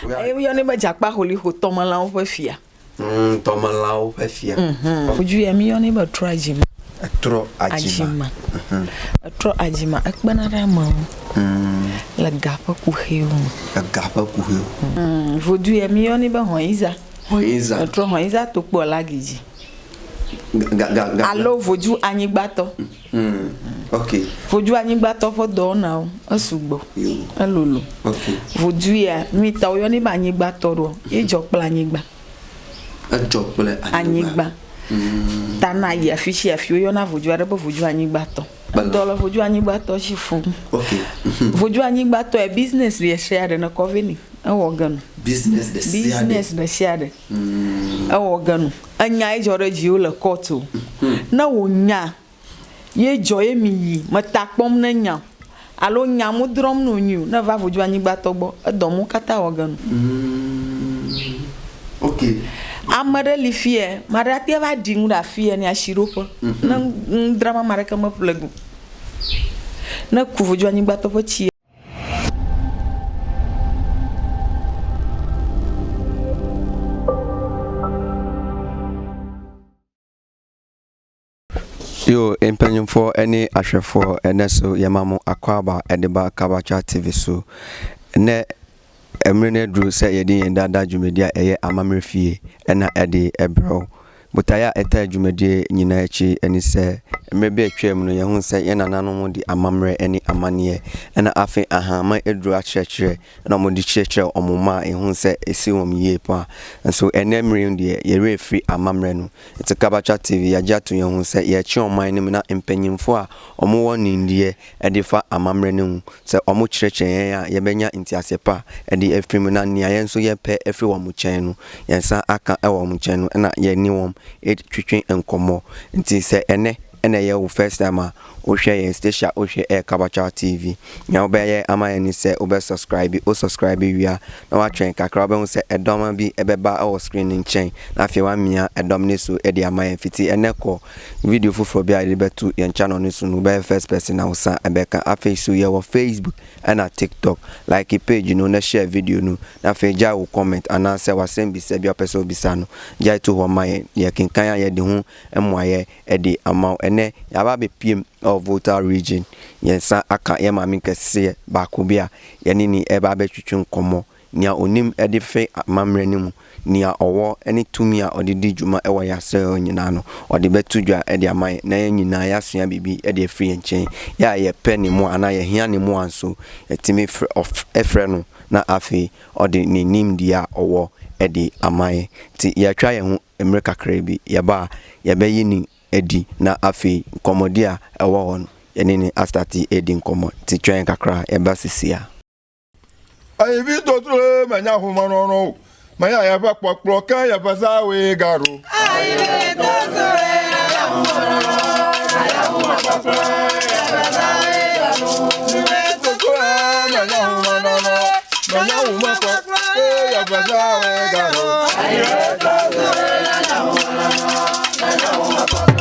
We are never Jack Baholi who Tomalau for fear. Tomalau for fear. Would you and me on ever try Jim? A tro Ajima. A tro Ajima, a banana la gapa kuhil. A gapa kuhil. Would you and me on ever Hoiza? Hoiza. A tro Hoiza to Polagiji. Allo Vuduga Anyigbator. Okay. Vuduga Anyigbator for door now. A subo. A lulu. Okay. Vuduga Mita Oyoni Anyigbator. A job Anyigba. A job Anyigba. Tana ya fishi ya fiyo na Vuduga rebo Vuduga Anyigbator. Dollar Vuduga Anyigbator she fun. Okay. Vuduga Anyigbator a business we share na covenant. A organ. Business the share. A organ. Anya ijore jiula koto. Na wonya. Ye joye mi matakpom na nya. Alo nya mu drum no nyu na va Vuduga Anyigbator bo edomu kata organ. Okay. Amare li fie, marati va dingu da fie ni ashiropo. Na drama maraka ma plug. Na ku Vuduga Anyigbator po chi. Yo, empenyon for any ashe for eneso yamamu akwaba edeba kabacha TV so ne emrene dru se yedi yenda da dwumedia eye amamrefie ena ede ebro butaya eta dwumedie nyina echi eni se emrebe atwam no ye hu se ye nananom di amamre eni amanie ena afi ahama edru akyekere na mo di kyekere omuma ehun se esi wom yie pa so enemre ndi ye refri amamre no eti kabacha TV ya jatu ye hu se ye chi oman nim na empanyimfo a omo woni ndie edifa amamre no se omo kyekere yen a ye benya ntiase pa edi efrim na nia yen so ye pe efri wo mo chen no yensa aka e wo mo chen no na ye ni wom twetwen enkomo nti se ene ye wo first time o hwe ye station o hwe kabacha TV nya obeye ama ye ni se obe subscribe wia na wa twen kakra obe hu se edoma bi ebeba o screen nchen na afie wa mia edom ne so edi ama ye fiti ene ko video fufuro bi a de betu ye channel ne so no be first person na usa ebeka afie so ye wo Facebook and TikTok like page no na share video no na afie ja wo comment ana se wa send bi se bi opese obisa no ja to ho ma ye kinkan ye de hu emwaye edi ama ene ya ba be piem of voter region yensa aka ye mami kese ba ko bia ye ni eba be twetwe komo nia onim edife mamre nimu nia owo eni tumi a odidi djuma ewo ya se onyina no odi betudwa edi aman na ye nyina ya sua bibi edi afri enchen ya ye peni mu ana ye hia ni mu anso etimi of efre no na afi odi ni nim dia owo edi aman ti ya twa ye hu emre kakra bi ye ba ye be yini edi na afi komodia ewo hon yenini astati edi nkomo ti twen kakra e basisia ai bi to tro manya hu manono manya ya ba poplo kan ya pasa we garo ai bi to tro manya hu manono manya hu poplo ya pasa we garo bi to tro manya hu manono manya hu poplo ya pasa we garo ai bi to tro manya hu manono manya hu poplo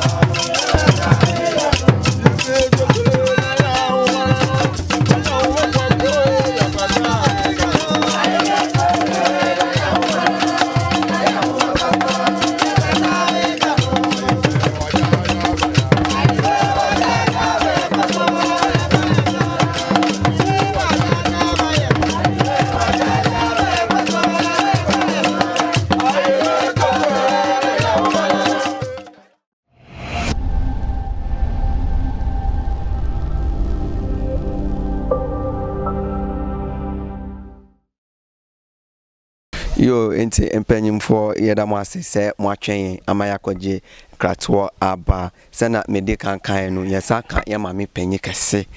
yo enti empanyimfo yeda mo asese mo atwen amayakoje kratwo aba sana mede kankan no yesa kan ya mame panyi kese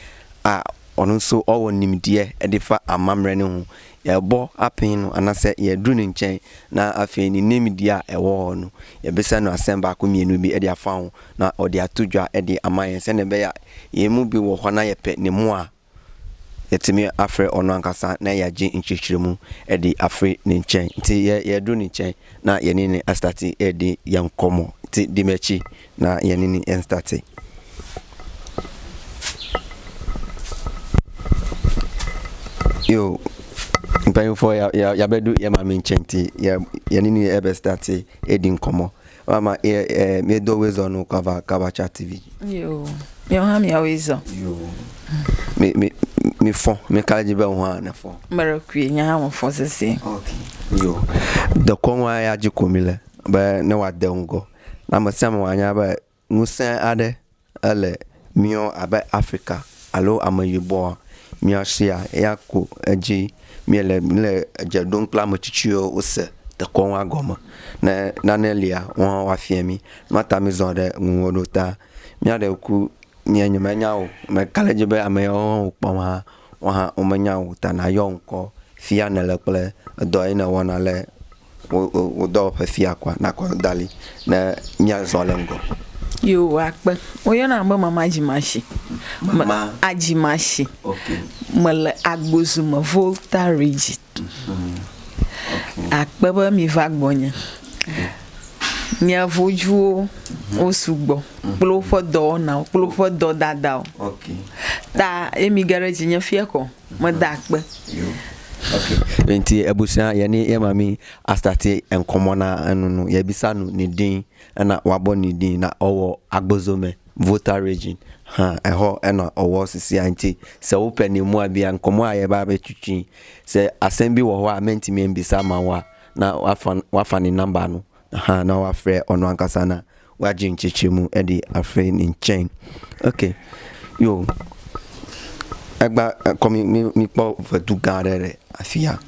a ono so owo nimdie edifa amamre ne hu ye bo apin no anase ye dru ne nchen na afi ni nimdie a ewo no ye besa no asemba ko mienu bi edi afa ho na odi atodwa edi amayen se ne be ya ye mu bi wo hona ye pe ne mu a yetimi afre ono ankasa na yaje nchichiremu edi afre ne nchen nti ye dru ne nchen na ye ni astati edi yankomo nti dimechi na ye ni enstati yo mpanyim for ya bedu ya ma menchenti ya nini ebe start edin komo mama me do wezo no cover chat TV yo ha me wezo yo me fon me kaji be ho na fon marakui nya ha mo fon sese okay yo the konwa ya ji komile ba ne wa de ngo na masama wanya ba ngusan ade ale mio aba Africa alo Añyigbatɔ mio sia ya ko eji miele jadon plamo chichio ose de konwa goma na nanelia won wa fiemi mata mi zonde nwodota mi de ku nyenye menyawo me kaleje be ameyo poma wa o menyawo ta na yo nko fia na le ple do ina wona le o do pe fia kwa na ko dali na nya zolengo yo akpa oyo na mba mama AdzimaShi mama AdzimaShi okay mele agbozuma volta rigid akpa ba mi vagbonya nya vojuo osugbo plofo do na plofo do dada okay ta emi garage nya fieko mo da akpa okay enti ebusia ye ni ye mami astarte enkomo na anu no ye bisa no ni din na wabo ni din na owo agbozome voter region ha eho ena owo sisi anti se open ni mu abia nkomo aye ba betwitwi se assembly wo ho a mentimi mbisa ma wa na wafa ni number no ha na wafre ono ankasa na waji nchichimu edi afre ni nchen okay yo agba komi mi po Vüdugã re afia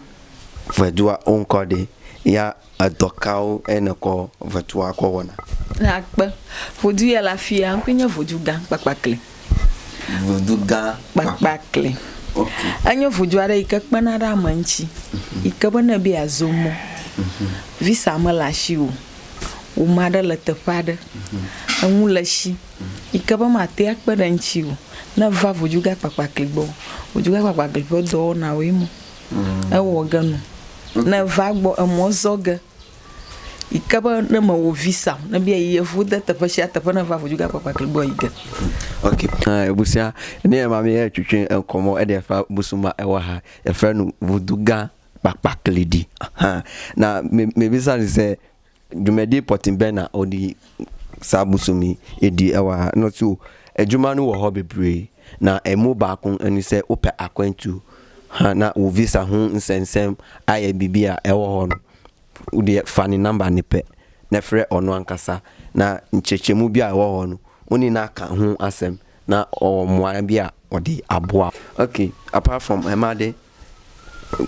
Vüdugã onkode ya adokao eneko Vüdugã ko wona na akpa Vüdugã la fia nkwenya Vüdugã kpakpakle Vüdugã kpakpakle okay anyo Vüdugã re ikakpa na ra manchi ikaba na bi azomo visa malashi o mada la tepada anu la shi ikaba ma te akpa danchi o na va Vüdugã kpakpakle gbo Vüdugã kpakpakle gbo do na we mu ewo ganu na va gbo amozoga ikaba na ma wo visa na bia ye fuda tapashi atapa na va Vüdugã kpakpakle gbo iga okay ebusia ne ma me ya twetwe enkomo e de fa busuma e wa ha e fra no Vüdugã kpakpakle di na me bisa ni se dwumedi potimbena odi sabusumi edi e wa ha no tu ejuma no wo ho bebre na emu ba kun ani se ope akwantu ha na wo visa ho nsensem aye bibia e wo ho no udi fani number ni pe na frɛ ono ankasa na nchechemu bia e wo ho no oni na ka ho asem na o moa bia odi aboa okay apart from emade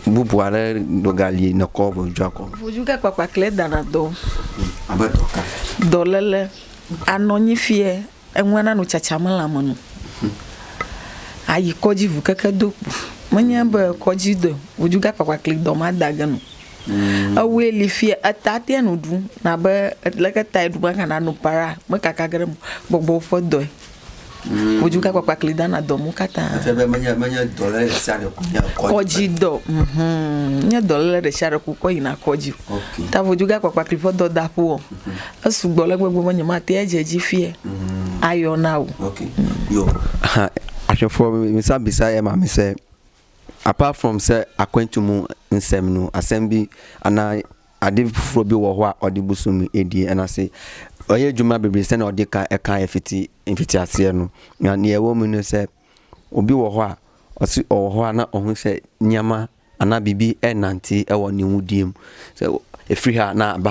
bubuare dogali na ko Vüdugã kpakpakle dana do abatoka dolele anonyi fie enwana no chachamala manu ayi koji vukaka do manya ba koji do Vüdugã kpakpakle do ma daga no aweli fie atate no du na ba leka tai du ba kana no para makaka gram gbogbo fo do Vüdugã kpakpakle dana do mu kata febe manya dollar sare ku nya koji do nya dollar de share ku ko ina koji okay ta Vüdugã kpakpakle fo do da po asugbo le gbogbo manya ma te ejeji fie ayo na o okay yo ashefo mi sabisa e ma me say apart from say akwantumu nsem no assembly ana ade fufuro bi wo ho a odi busumi edi na say oye juma bebre say na odi ka e kan efiti ase no na ne ewo mu no say obi wo ho a osi ho a na ohun say nyama ana bibi enanti e wo ne wudiem say efri ha na ba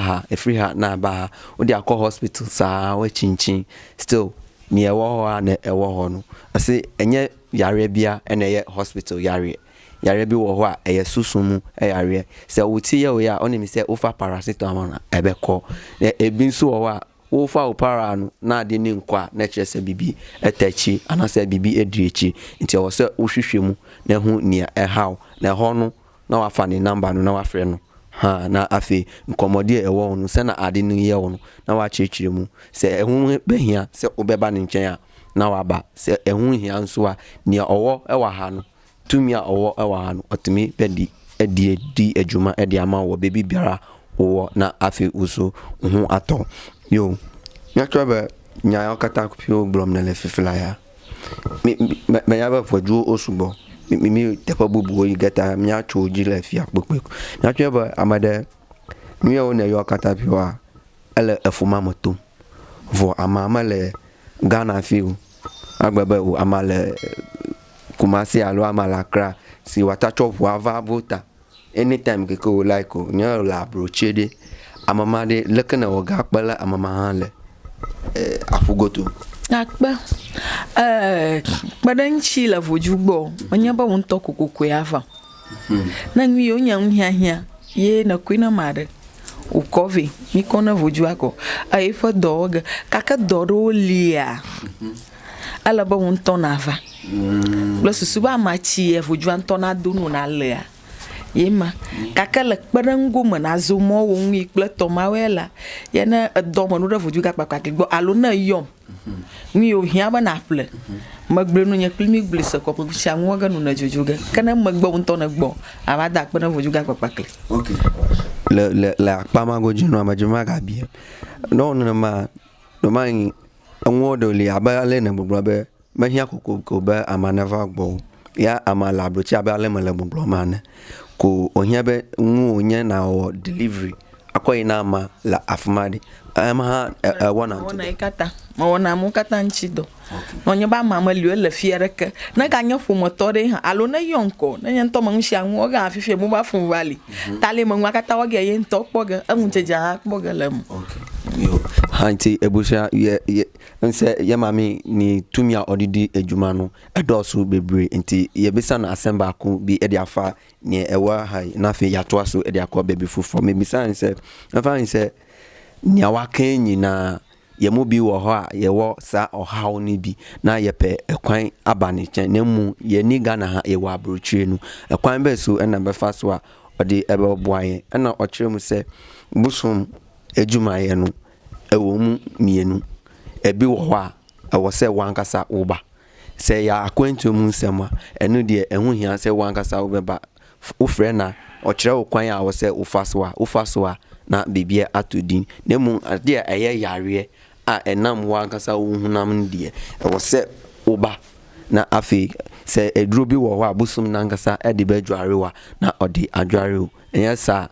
ha odi akọ hospital sa wa chinchin still ne ewo ho a na ewo ho no ase enye yare bia na ye hospital yare bi wo ho a eye susumu yare se wuti ye o ya oni mi se ofa paracetamol na ebeko ebi nso wo a ofa opara no na ade ni nkwa na kire se bibi etachi ana se bibi ediechi nti wo se ohwehwemu na hu nia ehaw na ho no na wafa ni number no na wafre no ha na afi nkomodi ewo no se na ade ni ye wo no na wa chirechire mu se ehun behia se obeba ni nchen a na waba se ehun hia nso a nia owo ewa ha no tumia owo ewa ha no otumi bedi edi ejuma edi ama wo bebi biara wo na afi uso hu ato yo nyatwa nya yakata kupio blom na le fifila ya me ya ba foju osugbo me tepa bubu you get a mia choji le fia kpekpe na twa ba amade mi o na yo kata piwa ele efuma moto vo amama le Ghana fiu agbebe o amale Kumasi alo amala kra si wata chop wa va vota anytime ke ko like o nya la broche de amama de lekana o ga kpala amama han le afugoto akpa badanchi la vojugbo onya ba won to kokoko ava na nwi onya nhia ye na kwina mare o cover mi kona voju ako aí fa dog kaka doro lia ala ba won to na ava plus suba machi e voju antona dunu na lea yema kaka le kperengo mena zomo won wi kple tomawela yana edomo no voju ga kpakpa gbo alo na yom mi o hia ba na ple magblenu nya klimi blisa ko bu chanwo ga no na jojoga kana magbo won to na gbo abada kpena voju ga kpakpa okay le akpama go jinu amajuma ga bi no ma anwo le aba le na gbogbo be mahia kokoko be amanava gbo ya amala brochi aba le mele gbogbo man ko ohia be nwu onye na o delivery akoyi na ama la afumade ama wona ikata ma wona mu kata nchido onye ba mama liwe le fiereke na ka nya fu motore ha alo na yonko na nya nto manshi anwo ga afifie mu ba fun wali tale mu akata wa ge yin to kpoga amuncheja ha kpoga lem okay yo hanti ebusha ye nse ye mami ni tumia odidi ejuma no edosu bebre nti ye bisa na asemba ko bi e dia fa ni ewa hai na fe ya to aso e dia ko bebi fufo me bisa nse na fa nse ni awakan nyina ye mo bi wo ho a ye wo sa ohaw ni bi na ye pe ekwan abane chen na mu ye ni Ghana ha ye wa abrochire nu ekwan be so na be fa so a odi ebe boaye na ochire mu se busum ejuma ye no ewo mu mienu ebi wo ho a ewo se wankasa uba se ya akwantu mu nsema enu de ehu hia se wankasa ubeba ufre na ochire okwan a wo se ufaso a na bibia atodin na mu ade a eye yare a enam wankasa hunam ndie ewo se uba na afi se eduro bi wo ho abusum nankasa ede be dwarewa na odi adware enya sa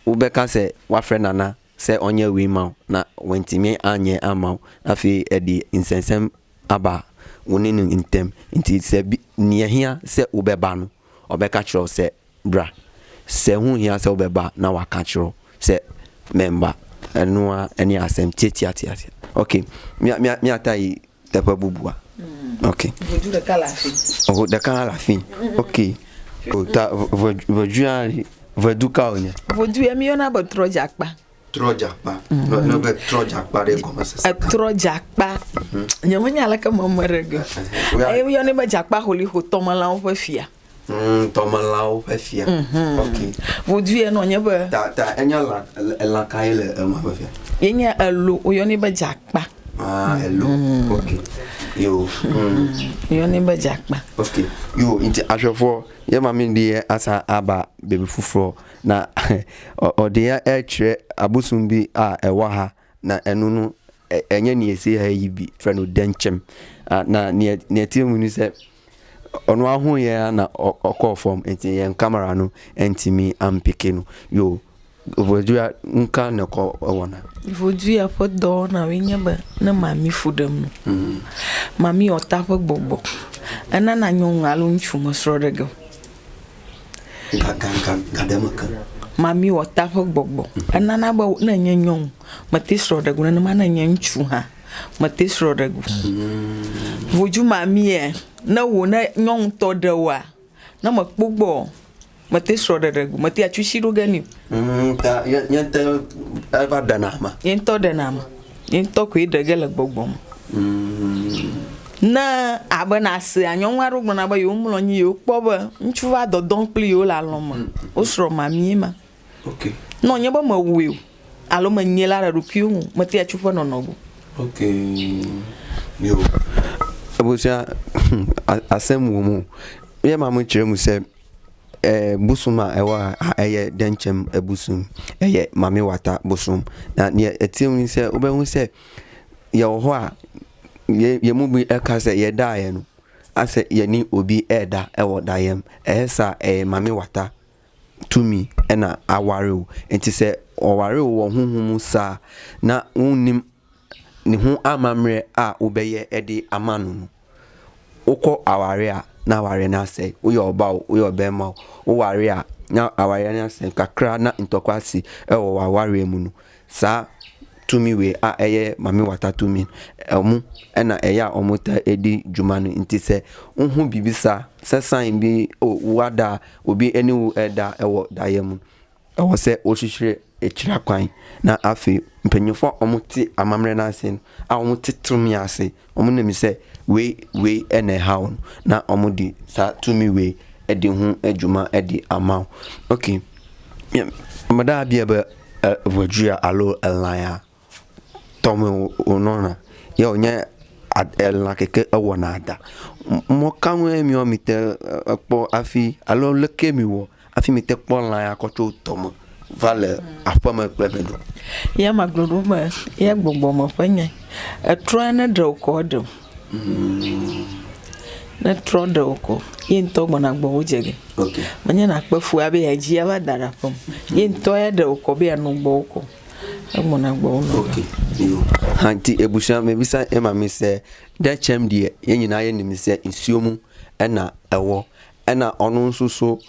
ubeka se wafre nana se onye wi ma na wentimi anye ama afi edi insensem aba woninu intem nti se ne hia se ubeba no obeka chiro se bra se hu hia se ubeba na waka chiro se member enua eni asem tiatia okay mi atai tepa bubua okay voju de kala fi oh de kala fi okay ta Vuduga onya voju emi ona ba trojakpa no be trojakpa de commence trojakpa nyamonya la ka mamarego e yo ne ba jakpa holi ho tomala on fa fia tomalao fa fia okay voju no nya ba ta enya la kaile ma fa fia yenya alo yo ne ba jakpa hello okay yo yo ne ba jakpa okay yo inti ashofo ye mami die asa aba baby fufuro na ode ya etwe abusum bi a ewa ha na enu no enye ne esi ha yi bi friend no denchem na ne timu ni se ono ahu ye na okọ form enti ye camera no entimi ampike no yo Vuduga nka na ko wona Vuduga podo na winya ba na mami fudam no mami otafa gbogbo ana na nyong alu nchumo srodego gadamaka mami otafa gbogbo ana na ba na nyong mate srodego na ma na nyanchu ha mate srodego Vudu mami e na wo na nyong to dewa na makpogbo mate srodego mate achushiro gani ta yente aba danama yento ko idegele gbogbo na abana se anyon waru gbona ba yo mulo nyi yo kpoba nchuva dodon pli yo la loma osro mami ma okay no nyeba ma wi alo ma nyela ra rupiu mate achufa no nogo okay yo abusia asem wo mu ye ma mu kire mu se busuma ewa eye denchem ebusum eye mami wata busum na ne etim se obehu se ye ho a ye mu bi eka se ye dae no ase yeni obi eda ewo dayem esa mami wata tumi ena aware enti se oware wo honhom sa na unnim ni ho amamre a obeye ede amanu no ukọ aware a na aware na se uyo oba uyo bema o ware a na aware na se kakra na ntokwasi ewo aware mu no sa tumi we a eye mami wata tumi emu ena eya omuta edi jumanu nti se unhu bibisa se sign bi o wada obi eni eda ewo dayemu ewo se ohihire echira kwan na afi mpanyufo omuti amamre na ase a omuti tumi ase omunemi se we ene hawo na omudi sa tumi we edi hu ejuma edi amaw okay mada bia ba Vuduga alo elaya Tomo onona ya onye la keke awonada mo kanwe mi o mite po afi alo leke mi wo afi mite po la ya ko to tomo vale afama klebedo ya maglodo ma ya gbogbo mo fanya etro na do ko do na tro do ko yin to gbona gbo ojege okay manya na kpafu abi ya ji aba dara pom yin to ya do ko bi anu gbo ko gbona gbo no okay hanti ebusha mebisa emami se da chem die yenyina ye nim se nsuomu ena ewo ena onu nsuso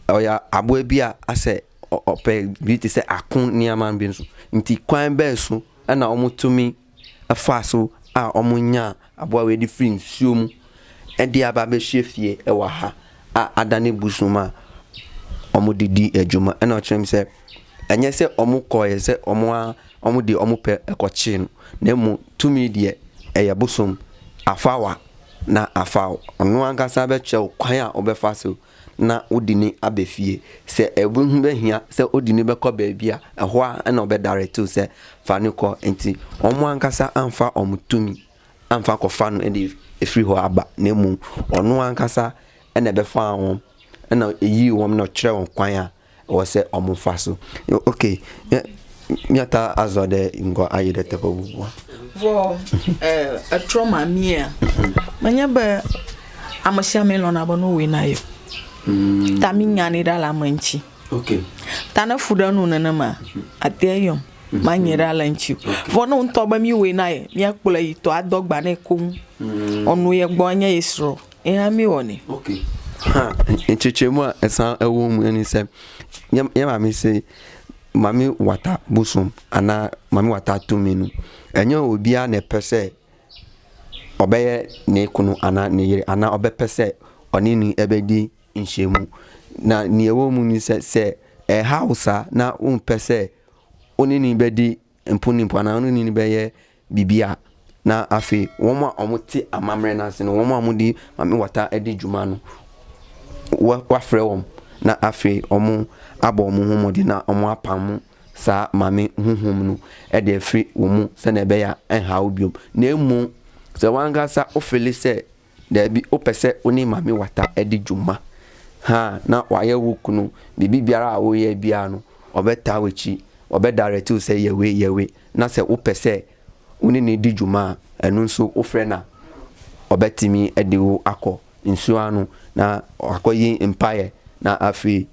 oya abo bia ase ope biti se akun niaman bi nso nti kwan beso ena omutumi afaso a omunya abo we di free nsuomu edi aba be hwefie ewa ha a adane busuma omudidi ejuma ena ochem se enye se omukoye se omudi omupe ekochi no na mu tumi de eyabosom afawa na afaw onu ankasa be che kwan a obefa so na odini abefie se ebuhu behia se odini beko baabia eho a na obe direct se fani ko enti omu ankasa amfa omutumi amfa ko fa no edi efri ho aba na mu onu ankasa na befa won na eyi won na kire won kwan a wo se omufa so okay miata azode ngo ayede tepobu vo a trauma mia manya ba AdzimaShi melona bono we na yo taminya ni dala manchi okay tana fudanu na ma ateyom manyira lanchi vo no ntoba mi we na ye mi akpola yi to adogba na ekom onu ye gbo anya isro e ha mi woni okay ha enchechemu esa ewo mu eni se yema mi se mami wata busum ana mami wata tuminu enyo obia na pese obeye ne kunu ana ne yire ana obepese onini ebedi nhemu na ne ewo mu ni se hausa na umpese onini bedi mpunimpo na onini beye bibia na afi woma omuti amamre na se no woma amudi mami wata edi juma no wa frɛ wom na afi omu abo omu homodi na omu apamu sa mami huhum no e de free womu se na be ya enha obiom na emu se wanga sa ofele se da bi opese oni mami wata edi juma ha na waye wukunu bibi biara a wo ye bia no obeta wechi obedare se yewe na se opese oni ne di juma enu nso ofre na obetimi edi wo akọ nsu anu na akoyi empire na afi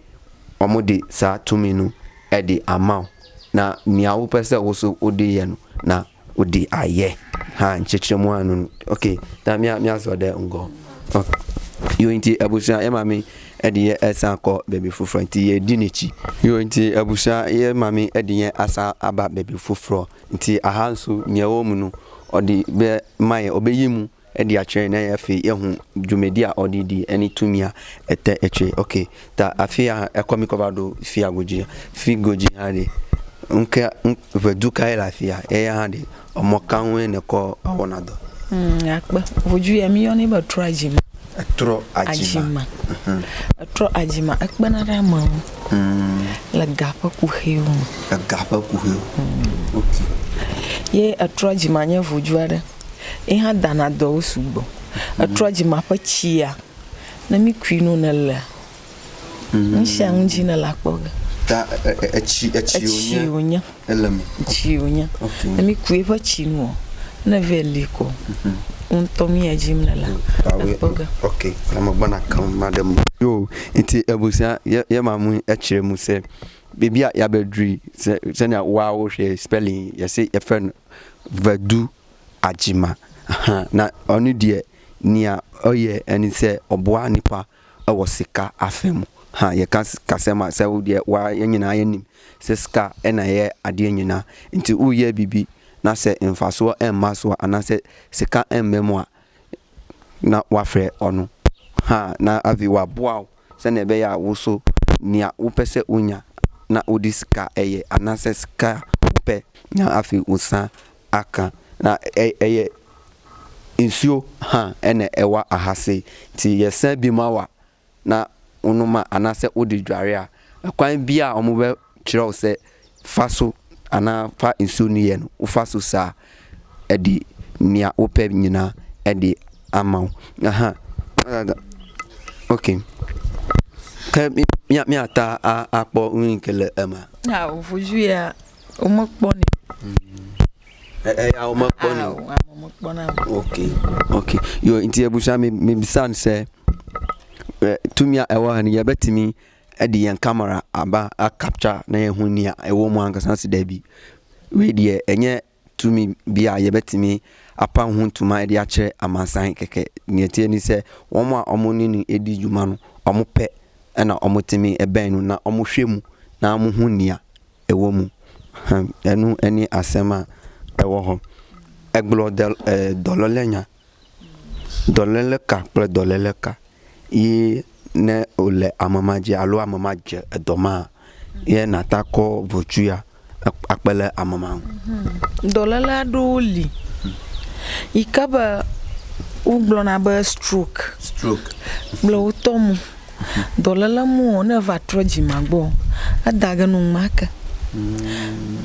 omudi sa tuminu edi amount na nia wo pese wo so odi ye no na odi aye ha nchechemu anu okay ta mi aso de ngo yo inti abusha e mami edi ye esa ko baby fufro inti ye dinichi yo inti abusha ye mami edi ye asa aba baby fufro inti ahanso nyawo mu no odi be mai obeyimu edi ache na ya fi yehu dwumedi a odidi eni tumia ete eche okay ta afia ekomi kovado fi agoji fi goji hade nka Vuduga ila afia ya hade omokanwe ne ko awonado akba voju ya mi yoni ba trajima atro ajima atro ajima akba na rama la gapa ku heu okay ye atro ajima nya voju ada e ha dana do usugbo atro ajima fa chia na mi kwinu na la nshan ji na la kpoga ta echi onya elemi chi onya okay na mi kwi fa chi no na veliko untomi ajim na la okay I'm gonna come madam yo inti ebusia ye mamu e kire mu se bibia ya bedri se na wa wo hwe spelling ye se ye friend Vuduga Anyigbator na onu de nia oye eni se oboa nipa ewo sika afem ye kasema se wo de wa yenyina yenim se sika ena ye ade nyina nti uye bibi na se mfaso emmaso anase sika emmemo a na wafre onu na avi wa boa se na be ya woso nia wo pese unya na odiska eye anase sika pe na afi usa aka na eye insio ene ewa ahase ti yesa bi mawa na onuma anase odi dware a kwan bia omobe kire se faso ana fa insio ni ye no ufaso sa edi nia ope nyina edi amaw okay mi ata akpo unkele ema ofuju ya omokponi ya omokponi okay yo inti ebusha me bisan se tumia ewa hani ya betimi edi yan camera aba a capture na ye huni a ewo mu ankasa se da bi we de enye tumi bia ye betimi apa huntuma edi a kire amansan keke nietie ni se womo a omoni ni edi juma no omope na omotimi eben no na omohwemu na amuhunia ewo mu enu eni asema ewo ho eglo dololenya doleleka ple doleleka yi ne ole amamaje alo amamaje edoma ye natako vochuya akpele amama dolela doli ikaba ublona ba stroke blo tomu dolela mu ona va troji magbo adaga no maka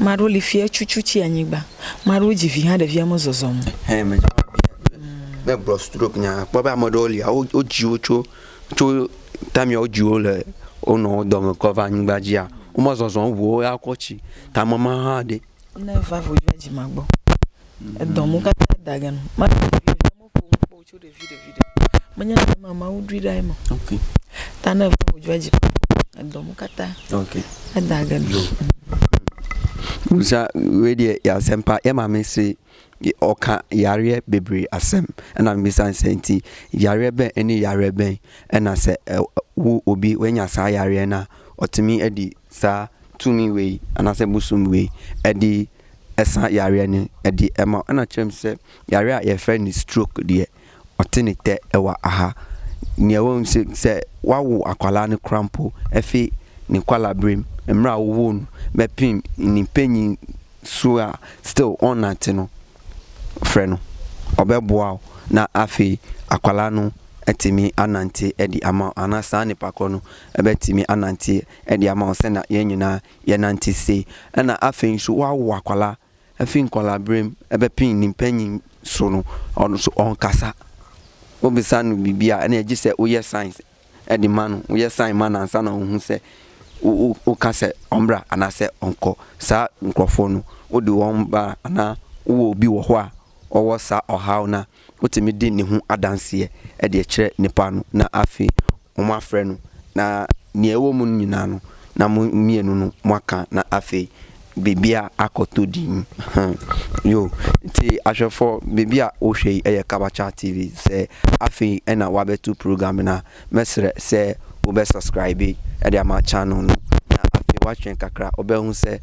maro li fie chuchuchi anyigba maro jivi ha de via mozozom me bro stroke nya po ba modoli o ji ocho cho tami o ji o le ono do me cover anyigba ji a o mozozom wo akochi ta mama ha de na va voju ajimagbo edomu ka daga no ma mo po cho de video manya mama udri dai mo okay ta na va voju ajimagbo edomu kata okay daga no Usa wedi ya sempa ya mame se oka yare bebre asem na mbisan senti yare ben eni yare ben na se wo obi wenya sa yare na otimi edi sa tumi we anase busum we edi esa yare ni edi ema na chem se yare a ye friend stroke de otinite ewa aha ni ewo se wawo akwala ni crampo efi ni kwala brim emra wo no bepim ni penyi so a still on atino freno obeboa na afi akwala no etimi ananti edi ama anasa ni pakono ebetimi ananti edi ama se na yenyina ye nanti se na afi so wawo akwala afi nkwala brim ebepim ni penyi so no on so on kasa obisanu bibia na eji se oye science edi manu oye science man ansa na ohun se o kase ombra anase onko sa nkrofo no odi won ba ana wo obi wo ho a owo sa ohaw na otimi di ne hu adanse e de kire nipa no na afi omo afre no na ne ewo mu nyina no na mienu no mwaka na afi bibia akotodi yo ti ashofo bibia o hwei eye Kabacha TV se afi ena wabetu program na mesre se obe subscribe e de ama channel no na afi watchen kakra obehu se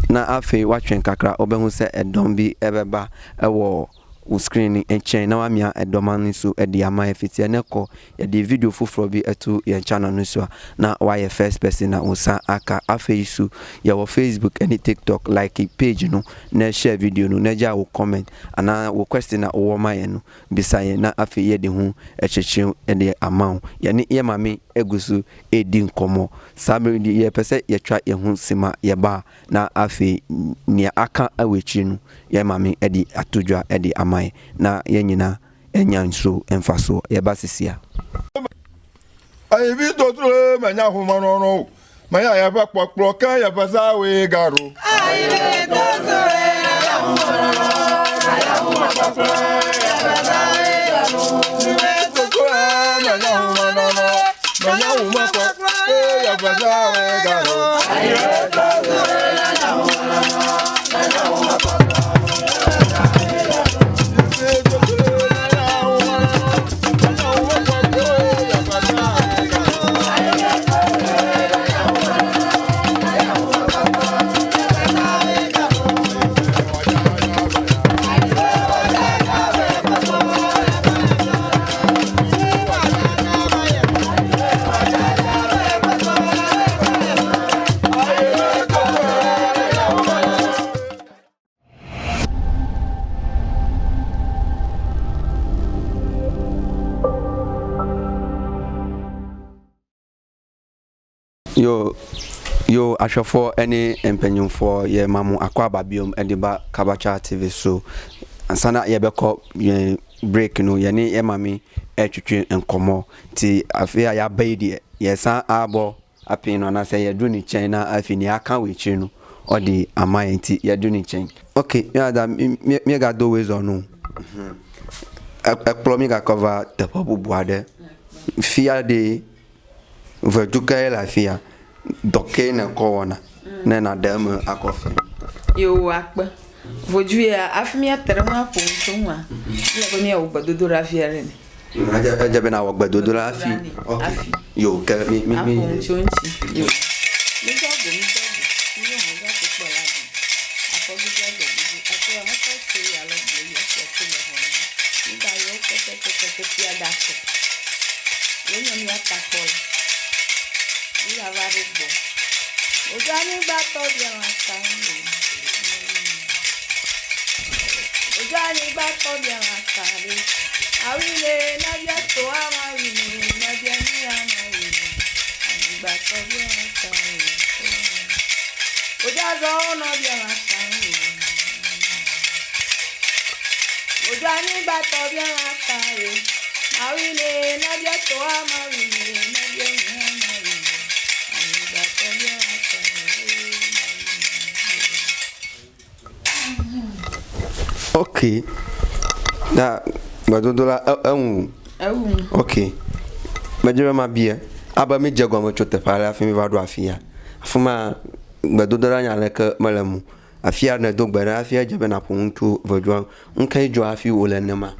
na afi watchen kakra obehu se edom bi ebeba ewo o screen enchen na wamia edomani so e de ama efiti eneko ye de video foforo bi etu ye channel no so na why first person na usa aka afi su ye wo Facebook and TikTok like page no na share video no na ja wo comment ana wo question na wo ma ye no bisaye na afi ye de hu echeche e de ama ye ne ye mame egusu edi nkomo sabe di ye pese ye twa ye hu sima ye ba na afi ni aka awechi no ye mame edi atodwa edi ama na yenyina enyanso emfaso ye basisia Añyigbatɔ manya humanono manya ya ba kpokplo kan ya ba sa we garo Añyigbatɔ ya humanono Yo ashofo any empenyon for ye mamu akwa babium ediba kabacha TV so ansana ye beko ye break no ye ni ye mami etwetwe enkomo ti afia ya baidi ye san abo apin no na say ye du ni chen na afini aka we chi no odi amaye ti ye du ni chen okay yeah that me ga do ways on no ekplo ga cover the pobu buade fia de Vuduga la fia doke na kowana na dem akofi yo akpa vojuya afimia terema pontonwa ya ko mi o gbadodo rafia re ni aja be na wo gbadodo rafi okay yo ke mi pontonchi yo mi so go yo mo ga to po la bi afogu ja go bi ato mo so se ya lo bi ya se ko le ho ni ba yo ko ti ada ko yo mi ata ko ni ava rubo Vuduga Anyigbator bien ensemble. Vuduga Anyigbator bien ensemble. Ah oui, na bientôt ah oui, na bien Anyigbator bien ensemble. Vuduga bien ensemble. Vuduga Anyigbator bien ensemble. Ah oui, na bientôt ah oui, na bien okay na gbadodola okay majira mabia aba me jagwa mo chote pala afimi vado afia afuma gbadodola nya leka malamu afia na dogbara afia jabe na puntu Vüdugã nkai jo afi wolenema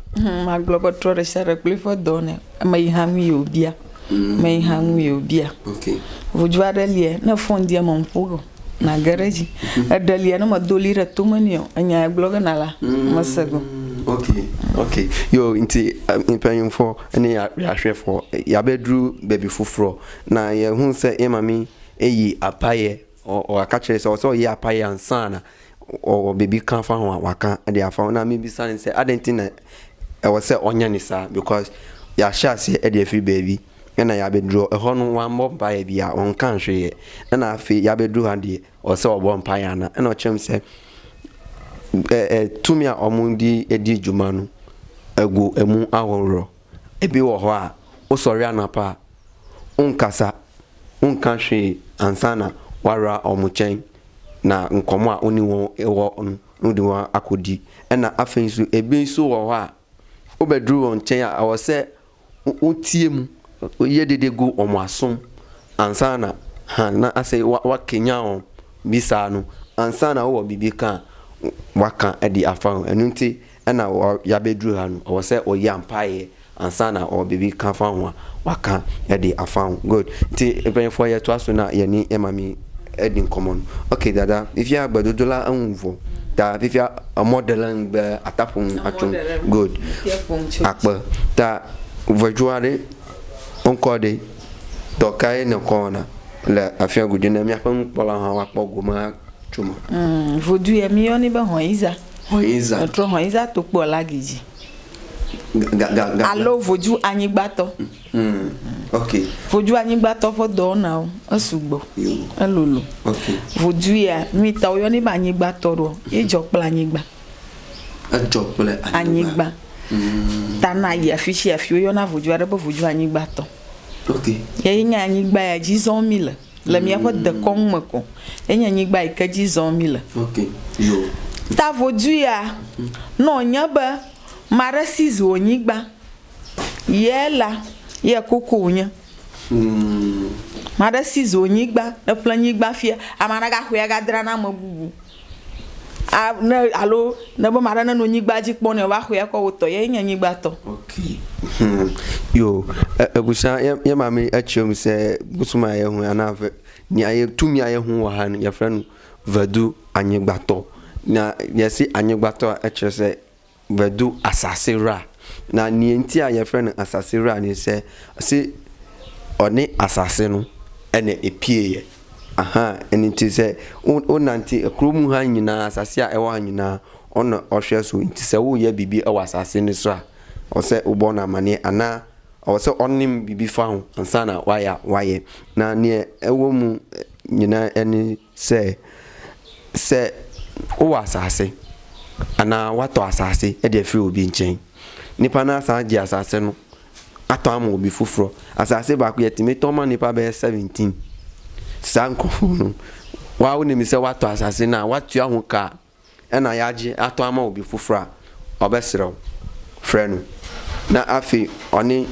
ma globo tore sere klifo done mai hami obia mai hami obia okay Vüdugã dalie na fondia monfugo na garage dalie na madolira tumanio anya bloga nala masago okay yo inti impenyon for any ya hwe for ya bedru baby fufro na ye hu se emami eyi apaye o akachire so ye apaye ansana o baby kan fa ho waka de afa na me bi san se adentina e wo se onya ni sa because ya sha se e de free baby na ya bedru e ho no wan mob paye bia on kan hwe na afi ya bedru hande o se obo paye na na o chem se tumia omundi edi jumanu egu emu ahoro ebi wo ho a osori anapa unkasa unkanhwe ansana wara omuchen na nkomo a oni won ewo nudi wa akodi na afensu ebi so wo ho a obedru won chen a wo se utie mu yedede gu omuasom ansana na ase wa kenya on bisa no ansana wo bibi kan waka edi afan enunti na ya bedru ha no wo se oyampaye ansana o bibi kan fa ho waka edi afan good ti even for ya to aso na ye ni emami edi common okay dada if ya gbadodola anwo da if ya a modeling be atapun atun good akpa ta vojuare onkode to kai na kona la afia gudina mi afan pola ha wa pogoma chuma Vuduga mi oni be hoiza tro hoiza to po lagiji allo Vuduga Anyigbator okay Vuduga Anyigbator fo do na o asugbo alolo okay Vuduga mi ta o ni ba Anyigbator ro ejopla anyigba anyigba tana ya fishi afi yo na Vuduga re bo Vuduga Anyigbator okay ye nya anyigba ya 10,000 la mi afa de konmako enya anyigba ika 10,000 okay yo ta Vuduga no nya ba mara sizo Anyigba yela ye kokonya mara sizo Anyigba na plan Anyigba fia amana ga hwe ga dra na mabubu na alo na bo mara na no Anyigba ji pon na wa hwe ko woto ye Añyigbatɔ. Okay. Yo ebusa ye mami achom se busuma ye hu anafe ni aye tumi aye hu wa han ye friend Vuduga Anyigbator na yesi Añyigbatɔ achre se Vudu asase ra na ni enti a ye friend asase ra ni se oni asase no ene epie ye aha eni ti se onanti ekromu ha nyina asase a ewa nyina ono ohwe so nti se wo ye bibi ewa asase ni so a o se ubo na mane ana o se onim bibi fa ho ansa na waye na ne ewo mu nyina eni se o asase ana wato asase e de free obi nchen nipa na asa ji asase no ato am obi fufuro asase ba ku yetime to ma nipa be 17 sanko no wa wo ne mi se wato asase na watu ahu ka e na yaje ato am obi fufuro obesrew frenu na afi oni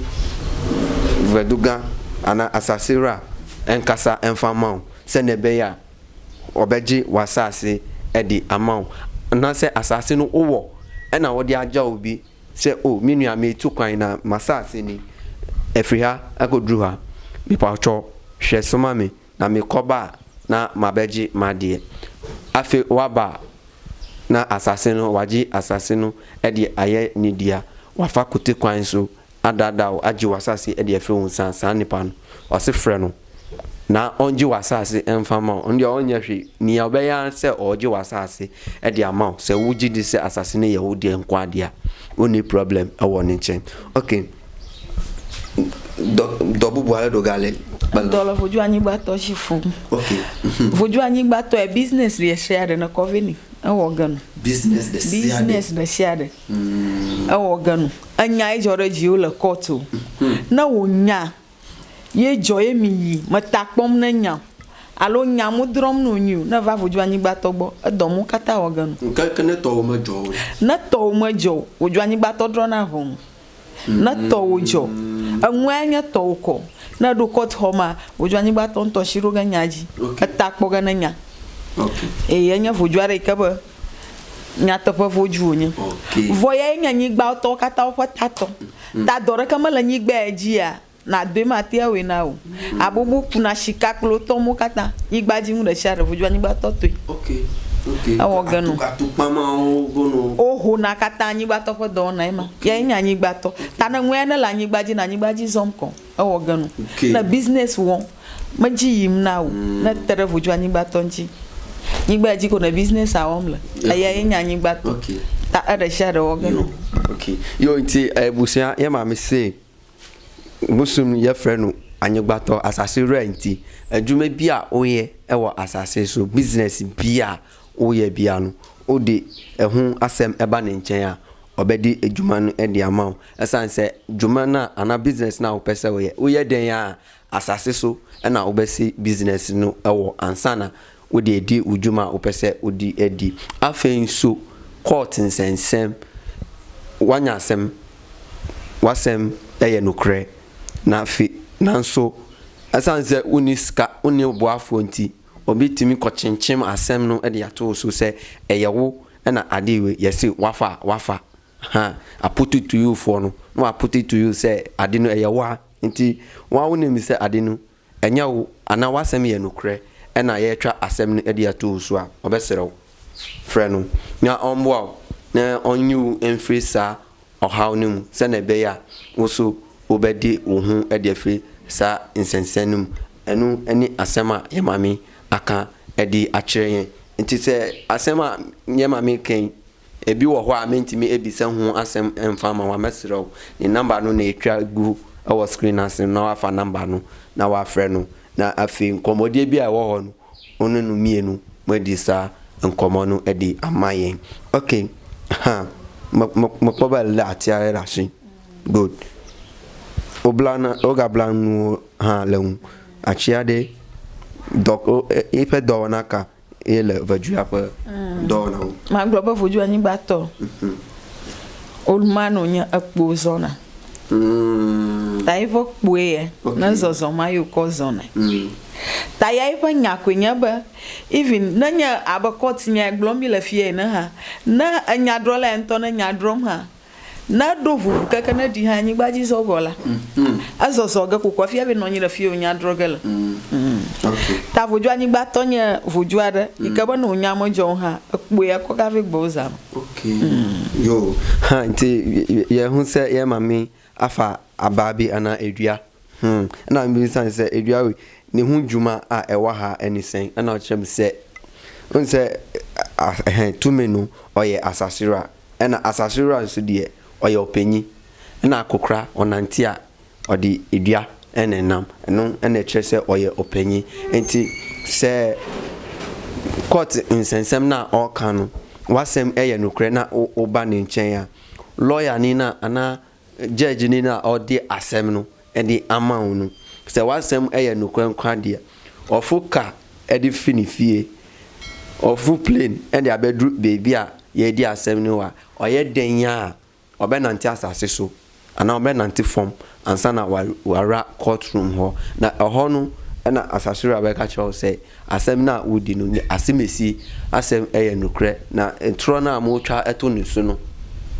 Vüdugã ana asase ra enkasa enfamao se ne be ya obeji wasase e di amao na se asase no owo e na wo di aja obi se o minua me tu kwan na masase ni efriha akodru ha mi pacho hwe soma me na me koba na mabeji madie afi waba na asase no waji asase no e di aye nidia wafa kote kwan so adada aji wasase e di efri wonsan san nipa no wase frɛ no na onji wasase enfama onde onya hwe ni obeya se oji wasase e di amount se wuji di se asase ne yehudi enkwade a oni problem e woni nchen. Okay dobu boale dogale Dola Vuduga Anyigbator shifu. Okay. Vuduga Anyigbator e business le share na koveni e woganu business de share e woganu anya ijoro ji o le court na wonya ye joye mi yi matakpom na nya alo nya mu drom no nyu na va Vuduga Anyigbator gbo edomu kata woganu nka ne to mo jo na to mo jo Vuduga Anyigbator dro na vom na to jo anwanya to ko na do court homa Vuduga Anyigbator nto shiro ga nyaji atakpo ga na nya. Okay. E yanya Vuduga re kaba nya to pa Vuduga. Okay. Voya Añyigbatɔ kata o tato ta dore kama la Anyigba ejia na de matia we na o abubu kuna shika klo tomo kata Anyigbaji mu de share Vuduga Anyigbator to. Okay. Okay. Awoganu Atukpama ogono oho na kata Anyigbator fo do na ema ya Añyigbator ta na nwena la Anyigbaji na Anyigbaji zomko awoganu na business won maji yim na o na tere Vuduga Anyigbator nchi Anyigbaji ko na business awomla aya Añyigbator. Okay. Ta ada share woganu. Okay. Yo nti ebusia ye ma me say musum ye frenu Añyigbator asase renti adwuma bia oye ewo asase so business bia oye bia no odi ehun asem eba ne nchen a obedi adwuma no e di amaw esan se dwuma na ana business na opese oye den ya asase so na obesi business no ewo ansana odi edi udwuma opese odi edi afen so court nsensem wanya asem wasem eye nokre na fi nanso asanse uniska uni boafo nti obi timi kochinchem asem no e de ato so se eyewo na adewe yesi wafa ha I put it to you for no I put it to you say ade no eyewa nti wa woni mi se ade no enya wo ana wasem ye nokre na ye twa asem no e de ato so a obeserew frɛ no na ombo na onyu enfrisa ohaw nim se na be ya wo so obedi wo hu e de afri sa insensenum enu eni asema yemami aka edi akire nti se asema yemami ken ebi wo ho a mentimi ebisa hu asem emfama wa mesrew ni number no na etwa gu our screen asem na wa fa number no na wa frɛ no na afi nkomodie bi a wo ho no onu no mienu mwedi sa nkomo no edi amayen. Okay. Ha makpoba la atiare la shi good oblana oga blanu ha leun achiade dok ife do naka ele vaju apa do na ma gbo Vuduga Anyigbator Olmano nya akpo zona. Ta ivo kpoe na zozoma yo ko zona. Ta ya ivo nya kwenya ba even na nya abakot nya glombi la fie na ha na anya drola ento na nya drom ha na dovu kaka na di ha Anyigbaji zogola azozoga kokwa fie be no nya la fie nya drogala Okay. ta Vuduga Anyigbator nya Vuduga ikaba no nya mo jo ha akpoe akoka ve gboza. Okay. Yo, ha nti ye hu se ye mami afa ababi ana edua. Na mbi se edua we ne hu dwuma a ewa ha enisen na ochem se unse tumenu oye asasira na asasira nso de oye opanyi na akokra onanti a odi edua enenam no na kyerese oye opanyi enti se court insensem na oka no wasem eye nokre na oba ne nchen a lawyer ni na ana judge ni na odi asem no edi amount no se wasem eye nokre nkwa de ofuka edi finifie ofu plane edi abedru baby a ye di asem no wa oye denya obenanti asase so ana obenanti form ansa na wara courtroom ho na ho no na asasura be ka chawo say asem na wudi no asemesi asem eye nokre na entro na mo twa eto ne su no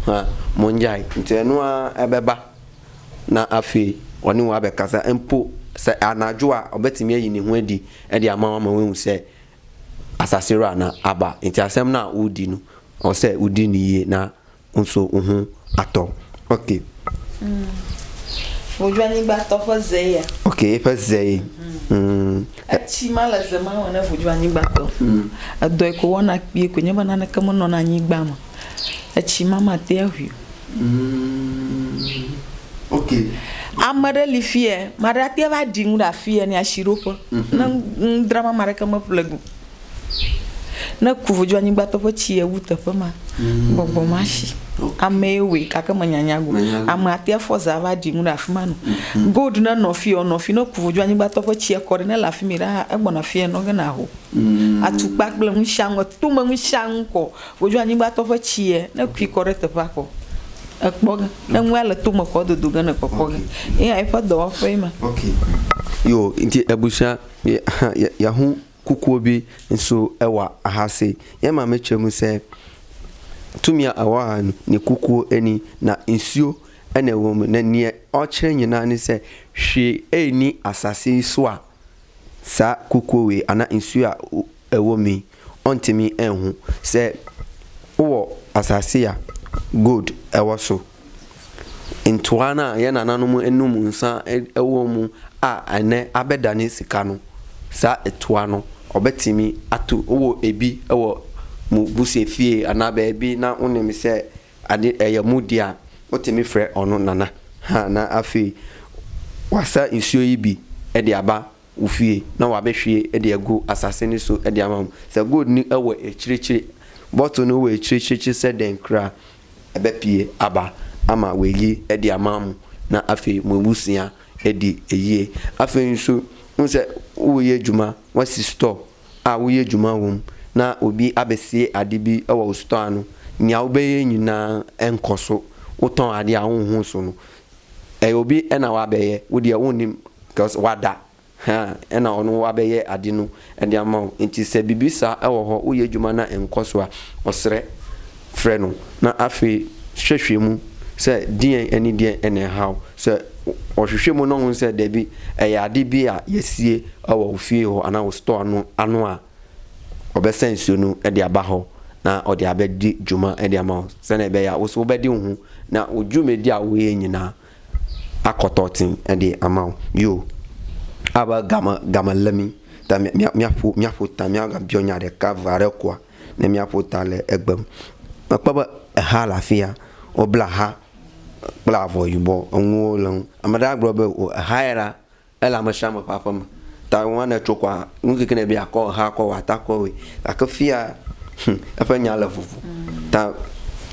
ha monjai ntenu a ebeba na afi oni wa be kasa empo se anajo a obetimi ayi ne ho adi e de amawa ma wehu say asasura na aba nti asem na wudi no o say wudi ni ye na nso uhu ato. Okay. Vuduga Anyigbator for zeya. Okay, for zey. Achima la zema wana Vuduga Anyigbator. Adoi ko wana kpie ko nyeba na kama no na Anyigbama. Achima mate ahu. Okay. Amara lifie, marate va dingu da fie ni ashiropo. Na drama mara kama plug. Na ku Vuduga Anyigbator for chie wuta pa ma. Bobo mashi. Amewe kaka manyanyago amate foza va dingu da fumano god na no fi no ku Vuduga Anyigbator for chie kore na la fimira egbona fie no ga na ho atukpa gble nshango tuma nshango Vuduga Anyigbator for chie na ku kore te pa ko akboga na nwala tuma ko do duga na popoga ai fa do fema. Okay. Yo inti ebusha ya hu kukuo bi nso ewa ahase ye ma mechemu se tumia awa ni kukuo eni na nsuo ene wo mu na ne o kire nyina ne se hwe eni asase so a sa kukuo we ana nsuo a ewo mi ontimi enhu se wo asase a good ewo so ntuana ye nananom enum nsa ewo mu a ane abedane sika no sa etua no obetimi atu wo ebi ewo mu busie fie ana baabi na onim se ade eyamudi a otimi frɛ ono nana ha na afi wasa nsuo yi bi e de aba ufie na wabehwie e de agu asase ni so e de amam se good ni ewo ekirikiri bottle no we ekirikiri se den kra ebepie aba ama weyi e de amam na afi mu busia e de eyie afi nso nse wo ye djuma wasi store a wo ye djuma wom na obi abesie ade bi ewo store no nya obeye nyina enkoso woton ade a honhon so no obi ena wa beye wo de wonim cause wada ha ena ono wa beye ade no ende ama enti se bibisa ewo ho wo ye djuma na enkoso a osre frɛ no na afi hwehwɛ mu se die eni die ene haw se ohwehwɛ mu no ho se da bi ade bi a yesie ewo fie ho ana wo store no ano a obesensu no e de aba ho na o de abedi djuma e de ama se na be ya wo so bedi hu na odwumedi a wo ye nyina akototin e de ama yo aba gama lami ta miapo ta miaga bionya de kavare kwa na miapo ta le egbem akpaba ha lafia obla ha bravo yubo onwo lon amada grobe ha era ela ma shama papa ma ta wana chokwa ngike ne bia ko ha ko wata ko we akafia afanya la fufu ta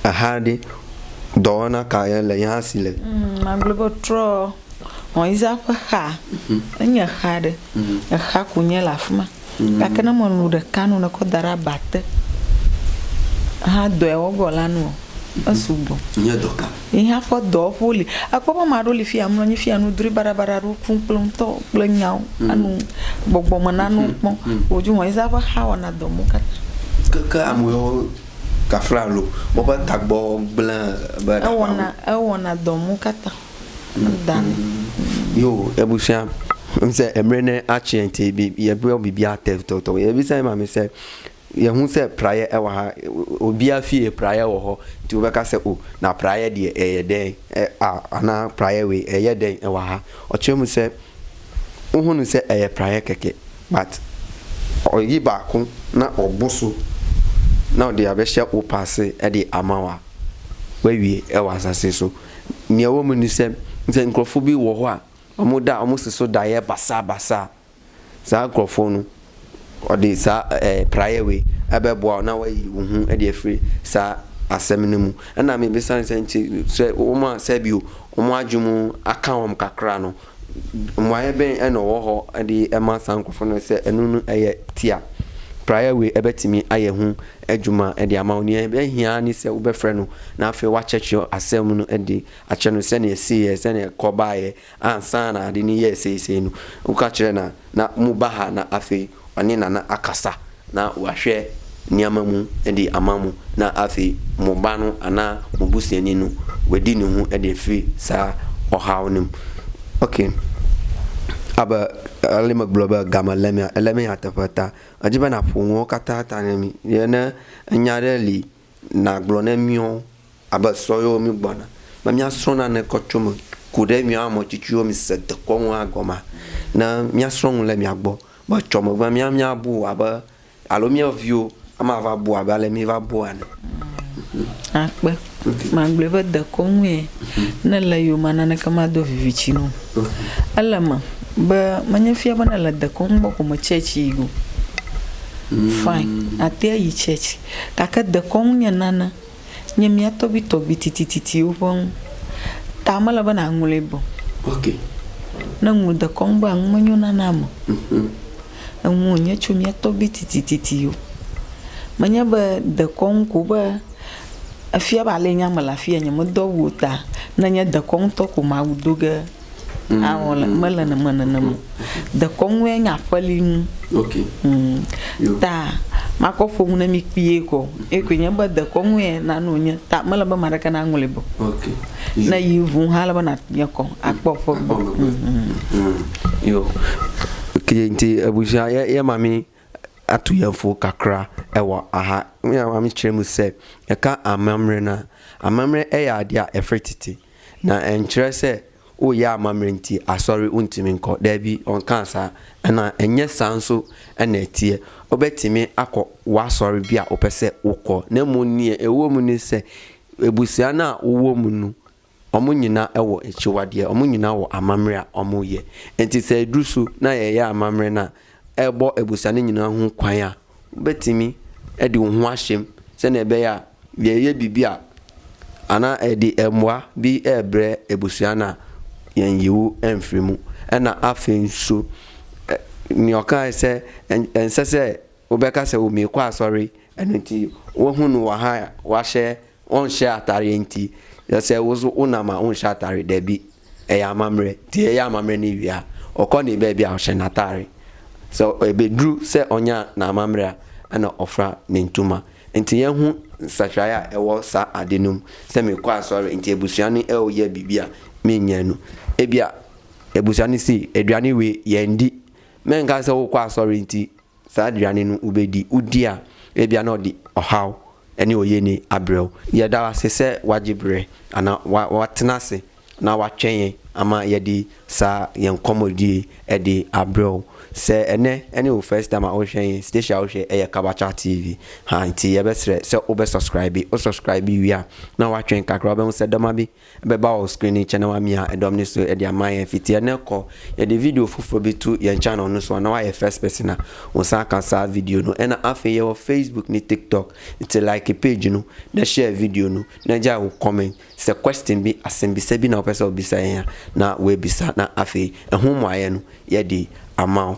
ahadi dona ka ya le yasile maglobo tro on isa fa ha anya hade ha kunya la fuma akana monu de kanu na ko dara batte ha do e ogolanu asubo nye doka ihe afọ do fuli akpọba maro li fi amro nyi fi anu duri barabara ru kun plonto planyao anu gbogbo mo nanu pon oju won isa ba ha wana do mo kata ka amu ka fralo bo ba tagbo blan ba ewona do mo kata dan yo ebusia mse emrene achiente bi ye bi atev toto ye bi sai ma me se ye hu se praye e wa ha obi afie praye wo ho ti wo beka se o na praye de eye den ana praye we eye den e wa ha o chemu se uhunu se eye praye keke but oyi ba ko na obuso na o de abehye o passe e de amawa we e wa asase so ne wo mu ni se nkrofo bi wo ho a omuda omusiso da ye basa za nkrofo no odi sa prayer we ebebo na wayi hu e de free sa asem no mu na me be san senti se o ma se bi o mo adwumu aka won kakra no mo aye ben e no wo ho e de e ma san nkofo no se enu no eye tia prayer we ebetimi aye hu adwuma e de ama oni e hia ni se wo be frɛ no na afi wa cheche asem no e de ache no se na esi se na kobaye ansa na ade ni ye se no wo ka kire na mu baha na afi ani na akasa na wahwe niama mu edi amamu na afi mobano ana mobusiani no wedi ne hu edi fi sa ohawnim okay aba alima global gama lemi atapata ajiba na punwo kata tanemi yana nyareli na glone mio aba soyo mi gbona ma mi asrona ne kochomo kude mi amo chichuo mi sede konwa agoma na mi asron le mi agbo ba chomo ba mi abu aba alo mi ovio ama va bu aba le mi va bu ana akpe mangle ba de konwe na la yo manana kama do vivichino alama ba manya fia bana la de konbo ko chechi go fine ate yi chechi kaka de konya nana nyemia tobi titititi ubon tamala bana ngulebo okay na nguda komba ngmanyo nanamo amunye chumia tobi titititi yo manya ba de konko ba afia ba le nyama la fia nyama do wuta na nya de kon to ko ma Vuduga awala mala na manana mo de konwe nya falin okay ta makofo na mikpie ko nya ba de konwe na no nya ta mala ba maraka na ngulebo okay na yivu hala ba na nyako akpofo yo kiti abuja ya mami atu yefo kakra ewa aha ya mami chiremu se e ka amamre e ya ade a efretiti na enkyere se o ya amamre nti asori untimi nko da bi on kansa na enye sanso na etie obetimi akọ wasori bia opese ukọ na mu nie ewo mu ni se ebusia na owo mu nu omo nyina ewo echiwade omo nyina wo amamre a omo ye enti se drusu na ye ya amamre na ebo ebusia ne nyina hu kwan a betimi edi hu ahyem se na ebe ya ye bibia ana edi emwa bi ebre ebusia na yen yiwu emfrimu na afenso ni oka se ensese obeka se o me kwa sorry enti wo hunu wa ha wa hye on hye atare enti yase wozo unama on hye atare da bi eya amamre ti eya amamre ni wia okọ na be bia hye na atare so ebedru se onya na amamre ana ofra ne ntuma enti ye hu sachaya ewo sa adenum se me kwa sorry enti ebusuani e o ye bibia me nyanu ebia ebusuani si eduani we yendi menga se wo kwa sorry enti sa aduani no ubedi udia ebia na odi ohaw eni oye ni abrel ye da se wajibre ana watenase na watwen ama ye di sa ye nkomodi e di abrel se ene o first time a o hwen station o hwe e Kabacha TV ha nti ye besre se o be subscribe wi a na watwen kakra be se dama bi be ba o screen channel wa mi a edom ni so e di amaye fitie ne ko ye di video fufuro bi tu ye channel no so na wa ye first person na o sa kan sa video no ena afi ye o Facebook ni TikTok nti like page no na share video no na ja o comment se question bi asembi se bi na o pese obi sa ya na we bisa na afi ehun mo aye no ye di amount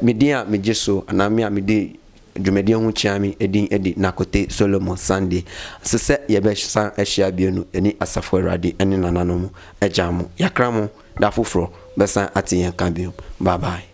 media mejeso ana me amede dwumadi ho chiami edin edi nakote Solomon Sunday sese yebe san ehia bienu eni asafo awurade eni nananom agyamu yakramo da foforo besan atiyen kan biom bye bye.